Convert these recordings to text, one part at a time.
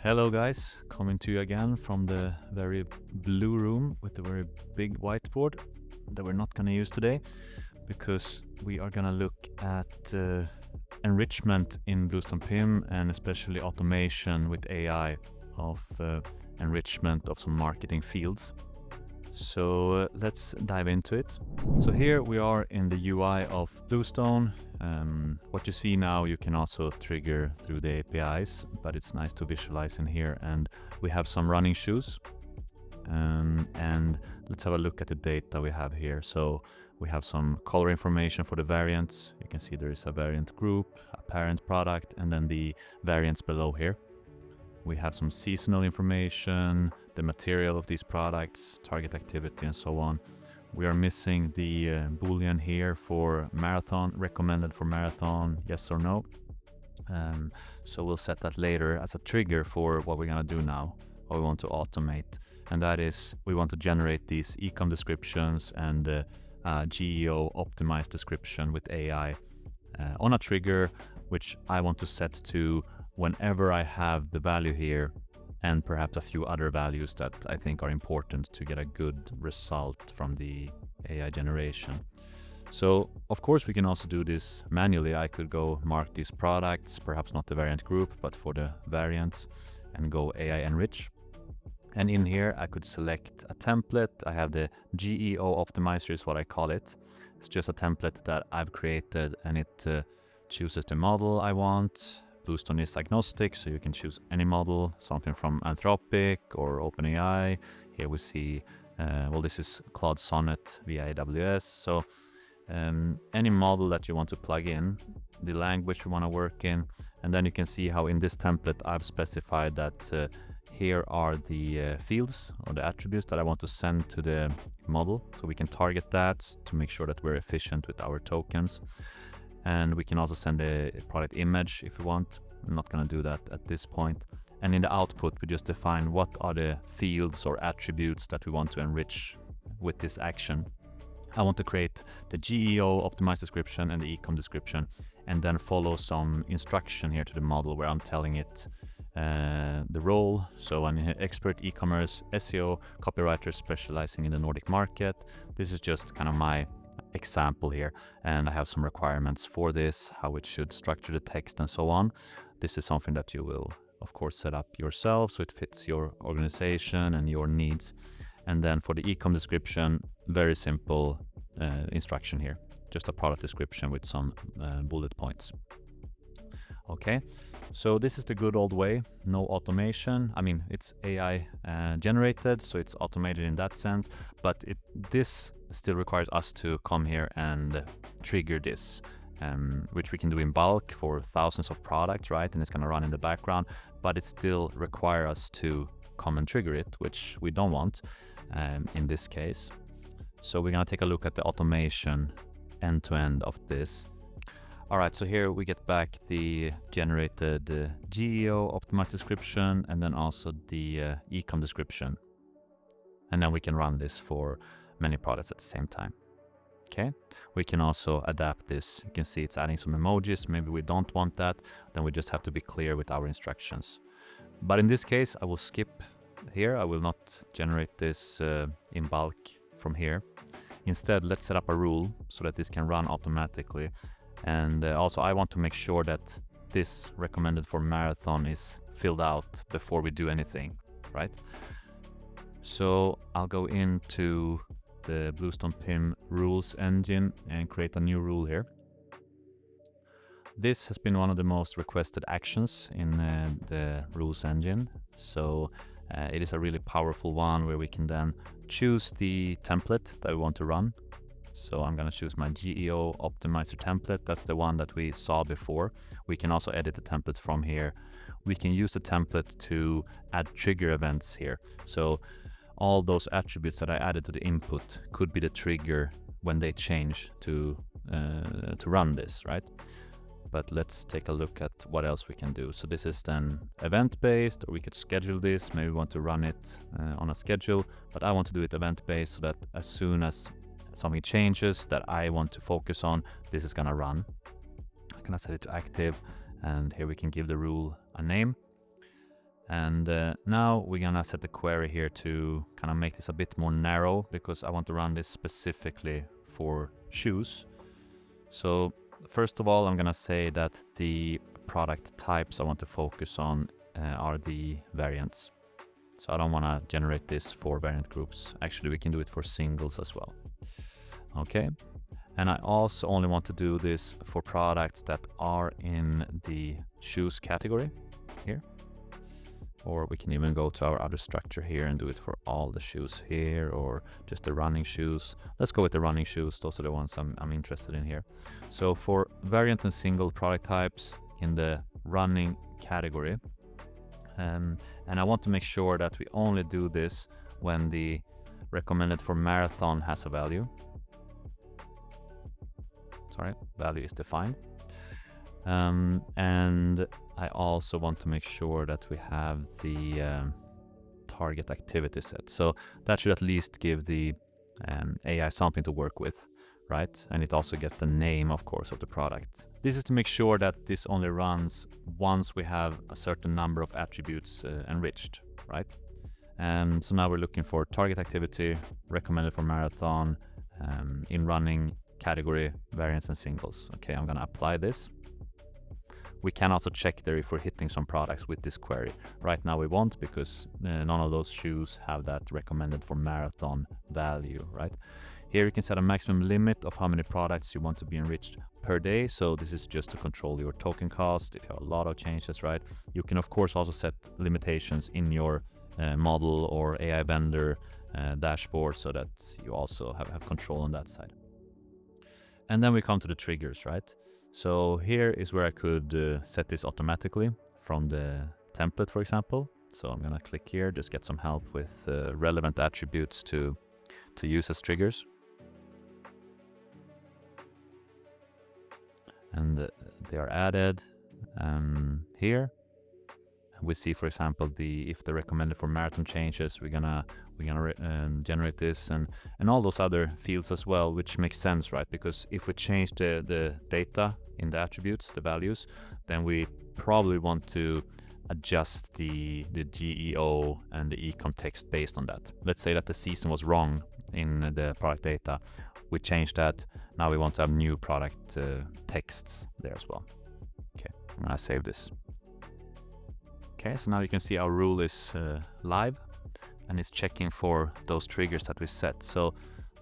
Hello guys, coming to you again from the very blue room with the very big whiteboard that we're not going to use today because we are going to look at enrichment in Bluestone PIM and especially automation with AI of enrichment of some marketing fields. So let's dive into it. So here we are in the UI of Bluestone. What you see now you can also trigger through the APIs, but it's nice to visualize in here. And we have some running shoes. And let's have a look at the data we have here. So we have some color information for the variants. You can see there is a variant group, a parent product, and then the variants below here. We have some seasonal information, the material of these products, target activity, and so on. We are missing the Boolean here for marathon, recommended for marathon, yes or no. So we'll set that later as a trigger for what we're going to do now, what we want to automate. And that is, we want to generate these ecom descriptions and GEO optimized description with AI on a trigger, which I want to set to whenever I have the value here and perhaps a few other values that I think are important to get a good result from the AI generation. So of course we can also do this manually. I could go mark these products, perhaps not the variant group, but for the variants, and go AI enrich. And in here I could select a template. I have the GEO optimizer is what I call it. It's just a template that I've created, and it chooses the model I want. Bluestone is agnostic, so you can choose any model, something from Anthropic or OpenAI. Here we see, well, this is Claude Sonnet via AWS. So any model that you want to plug in, the language you want to work in, and then you can see how in this template I've specified that here are the fields or the attributes that I want to send to the model. So we can target that to make sure that we're efficient with our tokens. And we can also send a product image if we want. I'm not going to do that at this point. And in the output, we just define what are the fields or attributes that we want to enrich with this action. I want to create the GEO optimized description and the ecom description, and then follow some instruction here to the model where I'm telling it the role. So I'm an expert e-commerce SEO copywriter specializing in the Nordic market. This is just kind of my example here, and I have some requirements for this, how it should structure the text and so on. This is something that you will of course set up yourself so it fits your organization and your needs. And then for the ecom description, very simple instruction here, just a product description with some bullet points. Okay, so this is the good old way, no automation. I mean, it's AI generated, so it's automated in that sense, but this still requires us to come here and trigger this, which we can do in bulk for thousands of products, right? And it's going to run in the background, but it still requires us to come and trigger it, which we don't want in this case. So we're going to take a look at the automation end-to-end of this. All right, so here we get back the generated GEO optimized description and then also the ecom description. And then we can run this for many products at the same time. Okay, we can also adapt this. You can see it's adding some emojis. Maybe we don't want that. Then we just have to be clear with our instructions. But in this case, I will skip here. I will not generate this in bulk from here. Instead, let's set up a rule so that this can run automatically. And also I want to make sure that this recommended for marathon is filled out before we do anything, right? So I'll go into the Bluestone PIM rules engine and create a new rule here. This has been one of the most requested actions in the rules engine. So it is a really powerful one where we can then choose the template that we want to run. So I'm going to choose my GEO optimizer template. That's the one that we saw before. We can also edit the template from here. We can use the template to add trigger events here. So all those attributes that I added to the input could be the trigger when they change to run this, right? But let's take a look at what else we can do. So this is then event-based, or we could schedule this. Maybe we want to run it on a schedule, but I want to do it event-based so that as soon as something changes that I want to focus on, this is gonna run. I'm gonna set it to active, and here we can give the rule a name. And now we're gonna set the query here to kind of make this a bit more narrow, because I want to run this specifically for shoes. So first of all, I'm gonna say that the product types I want to focus on are the variants. So I don't want to generate this for variant groups. Actually, we can do it for singles as well. Okay. And I also only want to do this for products that are in the shoes category here. Or we can even go to our other structure here and do it for all the shoes here, or just the running shoes. Let's go with the running shoes. Those are the ones I'm interested in here. So for variant and single product types in the running category, and I want to make sure that we only do this when the recommended for marathon has a value. Sorry, value is defined. And I also want to make sure that we have the target activity set. So that should at least give the AI something to work with, right? And it also gets the name, of course, of the product. This is to make sure that this only runs once we have a certain number of attributes enriched, right? And so now we're looking for target activity, recommended for marathon, in running category, variants and singles. Okay, I'm gonna apply this. We can also check there if we're hitting some products with this query. Right now we won't, because none of those shoes have that recommended for marathon value, right? Here you can set a maximum limit of how many products you want to be enriched per day. So this is just to control your token cost. If you have a lot of changes, right? You can of course also set limitations in your model or AI vendor dashboard, so that you also have control on that side. And then we come to the triggers, right? So here is where I could set this automatically from the template, for example. So I'm gonna click here, just get some help with relevant attributes to use as triggers. And they are added here. We see, for example, if the recommended for marathon changes, we're gonna generate this and all those other fields as well, which makes sense, right? Because if we change the data in the attributes, the values, then we probably want to adjust the GEO and the ecom text based on that. Let's say that the season was wrong in the product data. We changed that. Now we want to have new product texts there as well. Okay, I'm gonna save this. Okay, so now you can see our rule is live, and it's checking for those triggers that we set. So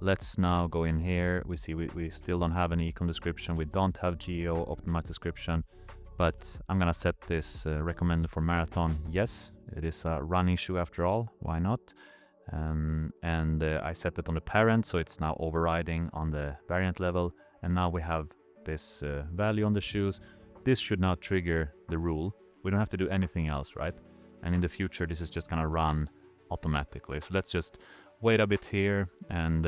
let's now go in here. We see we still don't have an ecom description. We don't have geo optimized description, but I'm gonna set this recommended for marathon. Yes, it is a running shoe after all. Why not? And I set it on the parent, so it's now overriding on the variant level. And now we have this value on the shoes. This should now trigger the rule. We don't have to do anything else, right? And in the future, this is just gonna run automatically. So let's just wait a bit here, and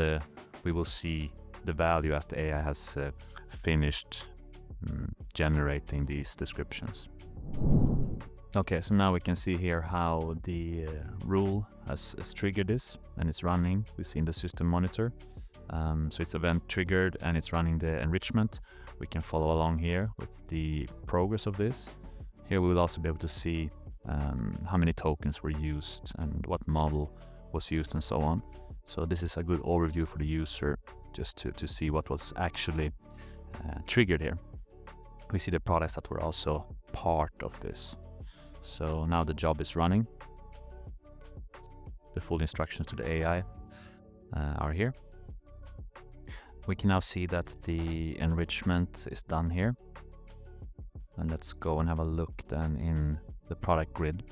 we will see the value as the AI has finished generating these descriptions. Okay, so now we can see here how the rule has triggered this, and it's running. We see in the system monitor. So it's event triggered, and it's running the enrichment. We can follow along here with the progress of this. Here we will also be able to see how many tokens were used and what model was used and so on. So this is a good overview for the user, just to see what was actually triggered here. We see the products that were also part of this. So now the job is running. The full instructions to the AI are here. We can now see that the enrichment is done here. And let's go and have a look then in the product grid.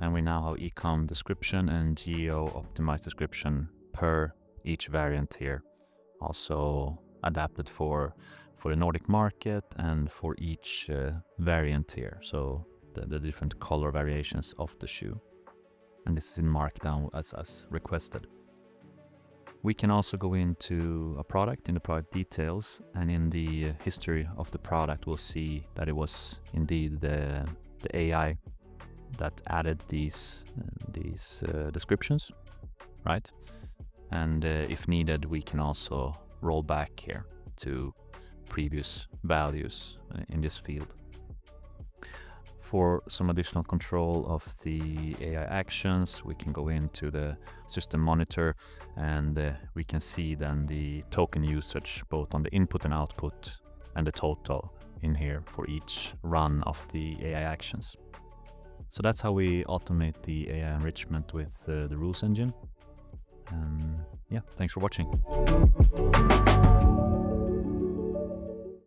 And we now have ecom description and geo optimized description per each variant here. Also adapted for the Nordic market and for each variant here. So the different color variations of the shoe. And this is in Markdown as requested. We can also go into a product in the product details, and in the history of the product we'll see that it was indeed the AI that added these descriptions, right? And if needed, we can also roll back here to previous values in this field. For some additional control of the AI actions, we can go into the system monitor, and we can see then the token usage both on the input and output and the total in here for each run of the AI actions. So that's how we automate the AI enrichment with the rules engine. Yeah, thanks for watching.